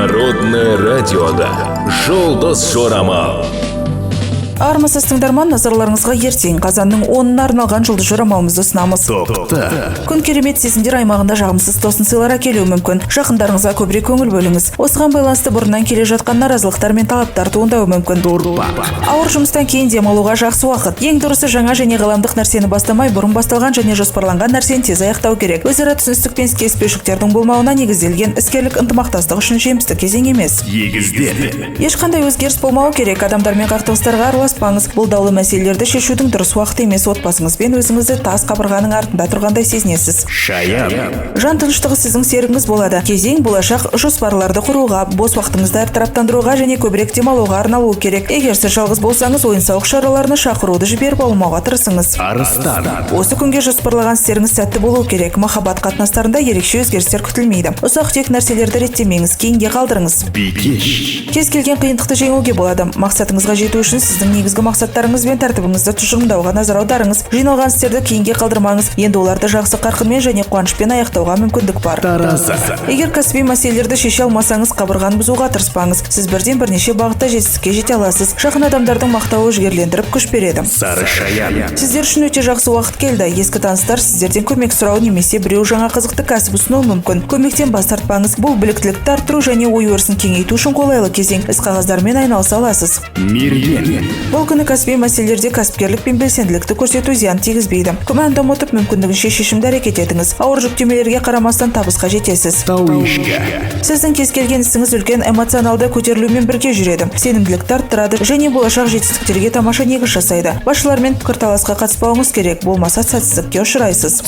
Народное радиода «Жұлдыз жорамал». Армысыз тыңдарман, назарларыңызға ертең қазанның 10-ына арналған жұлдыз жорамалымызды ұсынамыз. Күн керемет сезімдер аймағында жағымсыз тосын сыйлар әкелуі мүмкін. Жақындарыңызға көбірек көңіл бөліңіз. Осыған байланысты бұрыннан келе жатқан наразылықтар мен талаптар туындауы мүмкін. Ауыр жұмыстан кейін демалуға жақсы уақыт. Ең дұрысы жаңа және ғаламдық нәрсені бастамай, бұрын басталған және жоспарланған нәрсені тез аяқтау керек. Өзара түсіністік пен келіспеушіліктердің болмауына негізделген іскерлік ынтымақтастық үшін жемісті кезең емес. Ешқандай өзгеріс болмауы керек. Адамдармен қақтығыстарға араласпаңыз. Бұл даулы мәселелерді шешудің дұрыс уақыты емес. Отбасыңызбен өзіңізді тас қабырғаның артында тұрғандай сезінесіз. Жан тыныштығы сіздің серігіңіз болады. Кезең болашақ жоспарларды құруға, бос уақытыңызды әртараптандыруға және көбірек демалуға арналуы керек. Егер сіз жалғыз болсаңыз, ойын-сауық шараларына шақыруды жіберіп алмауға тырысыңыз. Осы күнге жоспарлаған істеріңіз сәтті болуы керек. Махаббат қатынастарында ерекше өзгерістер күтілмейді. Ұсақ-түйек нәрселерді реттемеңіз, кейінге қалдырыңыз. Кез келген қиындықты жеңуге болады. Мақсатыңызға жету үшін сіздің негізгі мақсаттарыңыз бен тәртібіңізді тұжырымдауға назар аударыңыз. Жиналған істерді кейінге қалдырмаңыз. Енді оларды жақсы қарқынмен және қуанышпен аяқтауға мүмкіндік бар. Егер кәсіби мәселелерді шеше алмасаңыз, қабырғаны бұзуға тырыспаңыз. Сіз бірден бірнеше бағытта жетістікке жете аласыз. Жақын адамдардың мақтауы жігерлендіріп күш береді. Сіздер үшін өте жақсы уақыт келді. Ескі таныстар сіздерден көмек сұрау немесе біреу жаңа қызықты кәсіп ұсынуы мүмкін. Көмектен бас тартпаңыз. Бұл біліктілікті арттыру және ой-өрісін кеңейту үшін қолайлы кезең. Іс қағаздармен айналыса аласыз. Бұл күні кәсіби мәселелерде кәсіпкерлік пен белсенділікті көрсету зиян тигізбейді. Күмәнді ұмытып, мүмкіндігінше шешімді әрекет етіңіз. Ауыр жүктемелерге қарамастан табысқа жетесіз. Сіздің кез келген ісіңіз үлкен эмоционалды көтерілумен бірге жүреді. Сенімділікті арттырады және болашақ жетістіктерге тамаша негіз жасайды. Басшылармен пікірталасқа қатыспауыңыз керек, болмаса сәтсіздікке ұшырайсыз.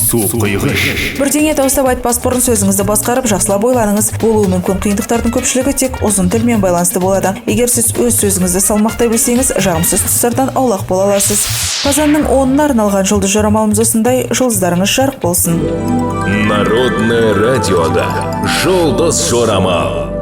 Бірдеңе дауыстап айтпас бұрын сөзіңізді басқарып, жақсылап ойланыңыз. Болуы мүмкін қиындықтардың көпшілігі тек ұзын тілмен байланысты болады. Егер сіз өз сөзіңізді салмақтай білсеңіз, жағымсыз тұстардан аулақ бола аласыз. Қазанның 10-ына арналған жұлдыз жорамалымыз осындай. Жұлдыздарыңыз жарық болсын. Народное радиода «Жұлдыз жорамал».